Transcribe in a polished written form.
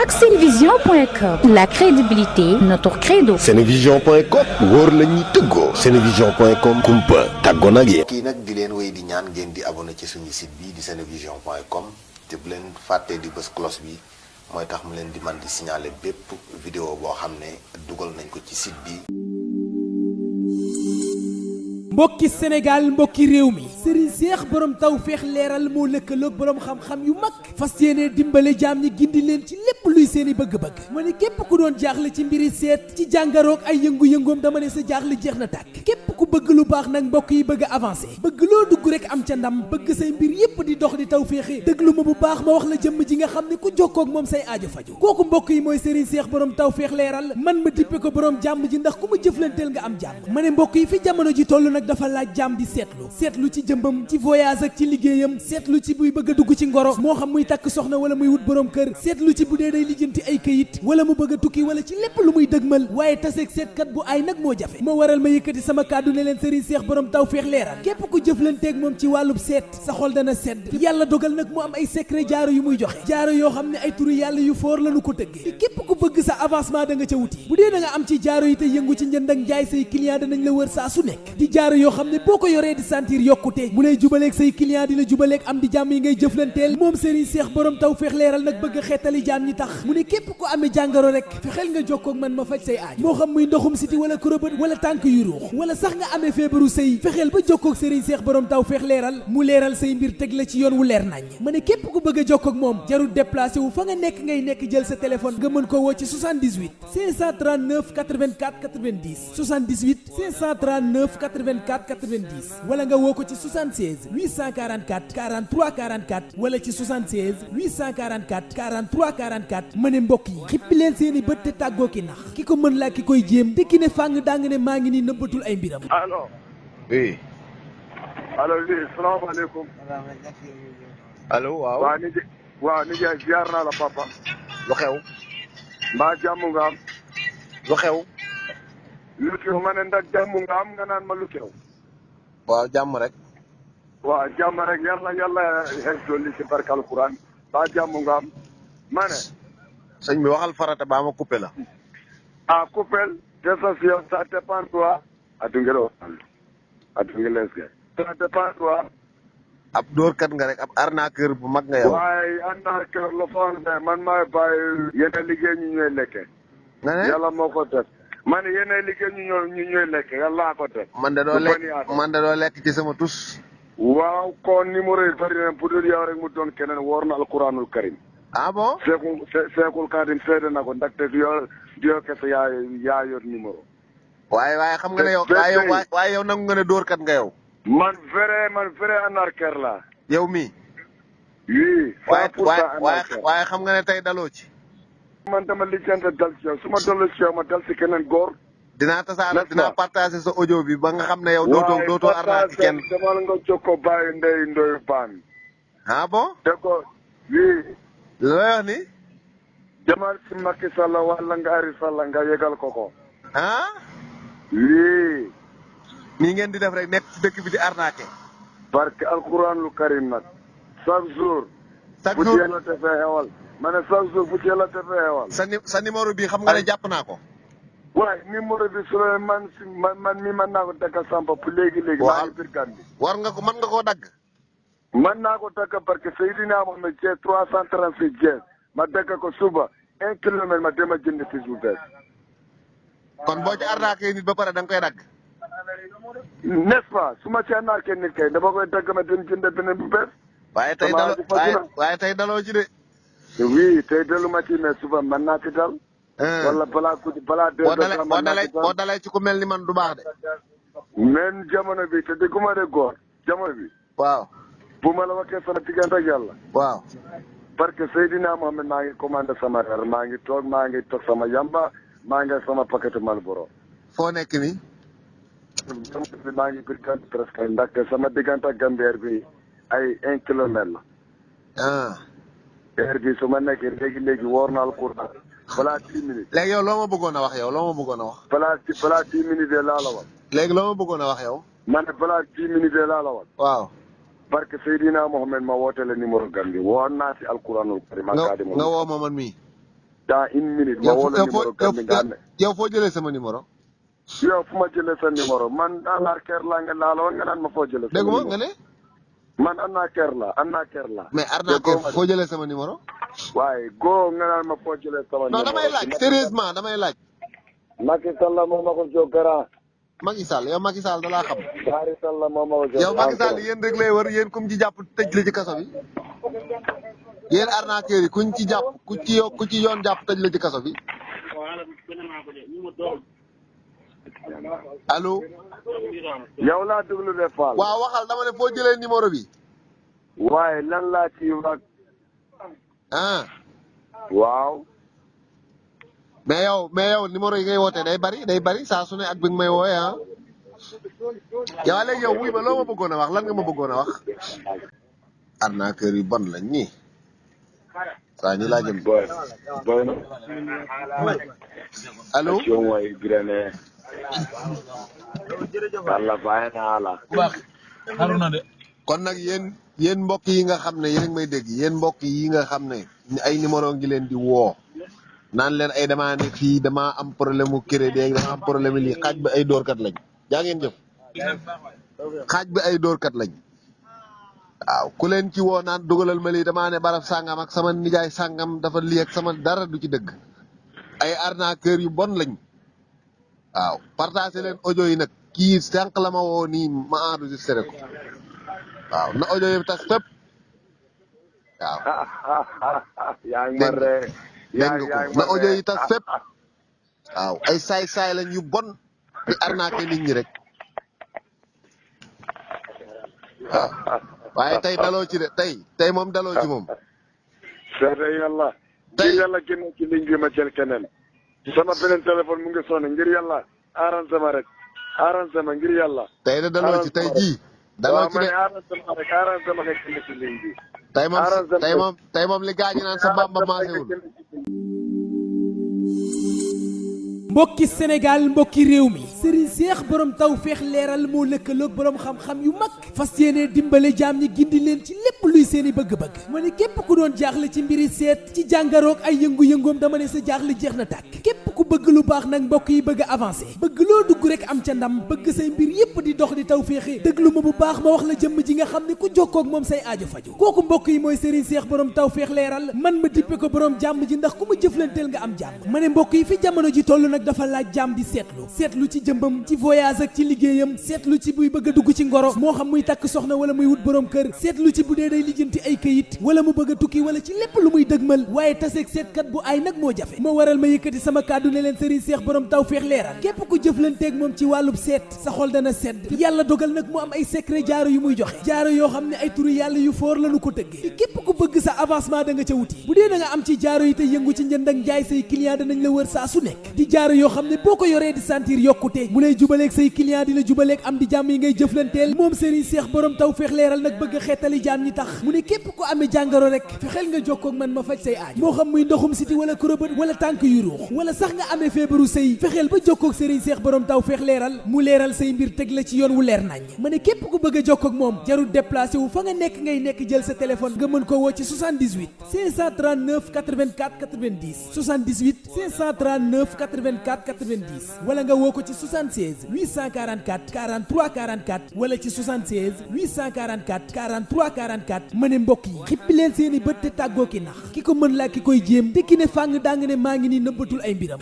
ak senevision.com, la crédibilité notre credo. senevision.com wóor la ñuy tëggoo. senevision.com kumpa tàggoo nag yéen. kii nag di leen wéy di ñaan ngeen di abonné ci suñu site bi di senevision.com te bu leen fàttee di bës cloche bi mooy tax mu leen di man di signaler bépp vidéo boo xam ne dugal nañ ko ci site bi. mbokki Sénégal mbokki réew mi Serigne Cheikh borom tawfeex leeral moo lëkkaloog borom xam-xam yu mag fas yéene dimbale jaam ñi gindi leen ci lépp luy seeni bëgg-bëgg ma ne képp ku doon jaaxle ci mbiri seet ci jàngaroog ay yëngu-yëngoom dama ne sa jaaxle jeex na tàkk képp ku bëgg lu baax nag mbokk yi bëgg a avancé bëgg loo dugg rek am ca ndam bëgg say mbir yépp di dox di tawféexe déglu ma bu baax ma wax la jëmm ji nga xam ne ku jokkoo ak moom say aajo faju kooku mbokk yi mooy Serigne Cheikh borom tawfeex leeral man ma dippe ko borom jàmm ji ndax ku ma jëflanteel nga am jàmm ma ne mbokk yi fi jamono ji toll nag dafa laaj jàmm di seetlu ci jëmbam ci voyage ak ci liggéeyam seetlu ci buy bëgg a dugg ci ngoro moo xam muy takk soxna wala muy wut borom kër seetlu ci bu dee day lijjanti ay këyit wala mu bëgg a tukki wala ci lépp lu muy dëgmal waaye taseeg seetkat bu ay nag moo jafe moo waral ma yëkkati sama kàddu ne leen Serigne Cheikh borom tawfeex leeral képp ku jëflanteeg moom ci wàllub seet sa xol dana sedd yàlla dogal nag mu am ay secret jaaro yu muy joxe jaaro yoo xam ne ay turu yàlla yu foor lañu ko tëggee képp ku bëgg sa avancement da nga ca wuti bu dee da nga am ci jaaro yi te yëngu ci njënd ak jaay say client danañ la wër saa su nekk di jaaro yoo xam ne boo ko yoree di sentir yokkute mu lay jubaleeg say client di la jubaleeg am di jàmm yi ngay jëflanteel moom Serigne Cheikh borom tawfeex leeral nag bëgg a xeetali jaam ñi tax mu ne képp ko amee jàngaro rek fexeel nga jokkoo ak man ma faj say aaj moo xam muy ndoxum siti wala kurobët wala tànk yu ruux wala sax nga amee feebaru sëy fexeel ba jokkoo ak Serigne Cheikh borom tawfeex leeral mu leeral say mbir teg la ci yoon wu leer nañ ma ne képp ku bëgg a jokkoo ak moom jarul déplacé wu fa nga nekk ngay nekk jël sa téléphone nga mën ko woo ci 78 539 84 90 78 539 84 90 wala nga woo ko ci 76 844 43 44 wala ci 76 844 43 44 ma ne mbokk yi xippi leen seeni bët te tàggoo ki nax ki ko mën laa ki koy jéem te ki ne fàng daa nga ne maa ngi nii nëbbatul ay mbiram. allo. oui. allo oui salaamaaleykum. allo waaw. waaw nijaay ziar naa la papa. lu xew. mbaa jàmm nga am. lu xew. lu xew ma ne ndax jàmm nga am nga naan ma lu xew. waaw jàmm rek. waaw jàmm rek yàlla xeex dolli ci barke alquran mbaa jàmm nga am. ma ne. sëñ bi waxal farata baa ma coupé la. ah coupel te sa si yow ça dépend toi. adungelo adungeles ga ça dépend toi. ab dóorkat nga rek ab arnaqueur bu mag nga yow. waaye arnaqueur la foon man maay bàyyi yéen liggéey ñu ñooy lekke. nga ne yàlla moo ko def. man yéen liggéey ñu ñooy lekke yàlla ko def. man de doo lekk ci sama tus. waaw kon numéro yi bari na bu dul yow rek mu doon keneen woor na alquranul karim. ah bon. Seekul Kadim seede na ko ndaxte du yow kese yaa yor numéro. waaye xam nga ne yow waaye yow nangu nga ne dóorkat nga yow. man vrai anarchère la. yow mii. oui. waaye xam nga ne tey daloo ci. man dama lijjante dal ci yow su ma daloo ci yow ma dal ci keneen góor. dinaa partager sa audio bi ba nga xam ne yow dootoo arnaqué kenn. waaye demal nga jokkoo bàyyi ndey ndoyu baan. ah bon. dégg ko oui. looy wax ni. demal ci Macky Sall wala nga Ari Sall nga yëgal ko. ah. oui. nii ngeen di def rek nekk ci dëkk bi di arnaqué. parce que alquranul karim nag. chaque jour. bu ci yàlla defee xewal. ma ne chaque jour bu ci yàlla defee xewal. sa numéro bi xam nga ne jàpp naa ko. waaye numéro bi su la man mi mën naa ko dagg sampa pour léegi. maa ngi biir gan bi. mën nga koo dagg. mën naa ko dagg parce que Seydina Mohamed Dieng 336 Dieng ma dagg ko suba 1 kilomètre ma dem a jënd fii bu bees. kon boo ci arnaqué nit ba pare da nga koy dagg. n'est-ce pas su ma ci arnaqué nit kay dama koy dagg ma dem jënd beneen bu bees. waaye tey daloo ci de. oui tey dalu ma ci mais suba mën naa ci dal. wala balaa boo dalee ci ku mel ni man du baax de. même jamono bi te dégguma de góor jamono bi. waaw. bu ma la waxee sama diggante ak yàlla. waaw. parce que Seydina Mohamed maa ngi commandé sama reer maa ngi toog sama yamba maa ngi sama paquet Malboro. foo nekk nii. maa ngi biir kan presque ndaxte sama diggante ak Gambie bi ay 1 kilomètre la. ah. heure bi su ma nekkee léegi woor naa alquran balaa 10 minutes. léegi yow loo ma bëggoon a wax yow loo ma bëggoon a wax. balaa 10 minutes de laa la wax. léegi loo ma bëggoon a wax yow. ma ne balaa 10 minutes de laa la wax. waaw. parce que Seydina Mohamed ma woote la numéro Gambie woo naa ci alquranul karim. nga woo ma man mii. dans 1 minute. ma woo la numéro kan bi nga ne. yow foo jëlee sama numéro. yow fu ma jëlee sa numéro man dans la kër laa nga laal woon nga naan ma foo jëlee. dégg nga ne. man am naa kër la. mais arnaqueur foo jëlee sama numéro. waaye góo nga naan ma foo jëlee sama numéro. non damay laaj sérieusement damay laaj. Macky Sall moo ma ko jóg grand. Macky Sall yow Macky Sall da laa xam. Bari Sall moo ma ko jóg. yow Macky Sall yéen rek lay wër yéen kum ci jàpp tëj la ci kaso bi. yéen arnaqueur yi kuñ ci jàpp ku ci yoon jàpp tëj la ci kaso bi. allo. yow laa déglu de Fall. waaw waxal dama ne foo jëlee numéro bi. waaye lan laa ci wax. ah. waaw. mais yow numéro yi ngay woote day bari saa su ne ak bi nga may wooyee ah. yow léegi yow wuy ma loo ma bëggoon a wax lan nga ma bëggoon a wax. arnaqueur yu bon lañ ñii. saa ñu laa jëm. boy. allo. Yàlla bàyyi naa la. kon nag yéen mbokk yi nga xam ne yéen a ngi may dégg yéen mbokk yi nga xam ne ay numéro ngi leen di woo naan leen ay damaa ne fii damaa am problème mu crédit damaa am problème lii xaaj bi ay dóorkat lañ jaa ngeen jëf xaaj bi ay dóorkat lañ waaw ku leen ci woo naan dugalal ma lii damaa ne barab sàngam ak sama nijaay sàngam dafa lii ak sama dara du ci dëgg ay arnaqueur yu bon lañ waaw partagé leen audio yi nag kii sànq la ma woo nii ma enregistré ko waaw na audio yi tas fépp waaw. yaa ngi ma ree. dégg nga ko na audio yi tas fépp waaw ay saay-saay lañ yu bon di arnaqué nit ñi rek waaw waaye tey daloo ci de tey moom daloo ci moom. seede yàlla. tey ngir yàlla génn ci ligne bi ma jël keneen. sama beneen téléphone mu ngi sonné ngir yàlla arrangé ma rek arrangé ma ngir yàlla. tey de daloo ci tey jii. daloo ci de arrangé ma rek génn ci ligne bi. tey moom li gaañu naan sa bamba maasewul. mbokki Sénégal mbokki réew mi Serigne Cheikh borom tawfeex leeral moo lëkkaloog borom xam-xam yu mag fas yéene dimbale jaam ñi gindi leen ci lépp luy seeni bëgg-bëgg ma ne képp ku doon jaaxle ci mbiri seet ci jàngaroog ay yëngu-yëngoom dama ne sa jaaxle jeex na tàkk képp ku bëgg lu baax nag mbokk yi bëgg a avancé bëgg loo dugg rek am ca ndam bëgg say mbir yépp di dox di tawféexe dëglu ma bu baax ma wax la jëmm ji nga xam ne ku jokkoo ak moom say aajo faju kooku mbokk yi mooy Serigne Cheikh borom tawfeex leeral man ma dippe ko borom jàmm ji ndax ku ma jëflanteel nga am jàmm ma ne mbokk yi fi jamono ji toll nag dafa laaj jàmm di seetlu ci jëmbam ci voyage ak ci liggéeyam seetlu ci buy bëgg a dugg ci ngoro moo xam muy takk soxna wala muy wut borom kër seetlu ci bu dee day lijjanti ay këyit wala mu bëgg a tukki wala ci lépp lu muy dëgmal waaye taseeg seetkat bu ay nag moo jafe moo waral ma yëkkati sama kàddu ne leen Serigne Cheikh borom tawfeex leeral képp ku jëflanteeg moom ci wàllub seet sa xol dana sedd yàlla dogal nag mu am ay secret jaaro yu muy joxe jaaro yoo xam ne ay turu yàlla yu foor lañu ko tëggee képp ku bëgg sa avancement da nga ca wuti bu dee da nga am ci jaaro yi te yëngu ci njënd ak njaay say client danañ la wër saa su nekk di jaaro yoo xam ne boo ko yoree di sentir yokkute mu lay jubaleeg say client di la jubaleeg am di jàmm yi ngay jëflanteel moom Serigne Cheikh borom tawfeex leeral nag bëgg a xeetali jaam ñi tax mu ne képp ko amee jàngoro rek fexeel nga jokkoo ak man ma faj say aaj moo xam muy ndoxum siti wala kurobët wala tànk yu ruux wala sax nga amee feebaru sëy fexeel ba jokkoo ak Serigne Cheikh borom tawfeex leeral mu leeral say mbir teg la ci yoon wu leer nañ ma ne képp ku bëgg a jokkoo ak moom jarul déplacé wu fa nga nekk ngay nekk jël sa téléphone nga mën ko woo ci 78 539 84 90 78 539 84 90 wala nga woo ko ci 76 844 43 44 wala ci 76 844 43 44 ma ne mbokk yi xippi leen seeni bët te tàggoo ki nax ki ko mën laa ki koy jéem te ki ne fàng daa nga ne maa ngi nii nëbbatul ay mbiram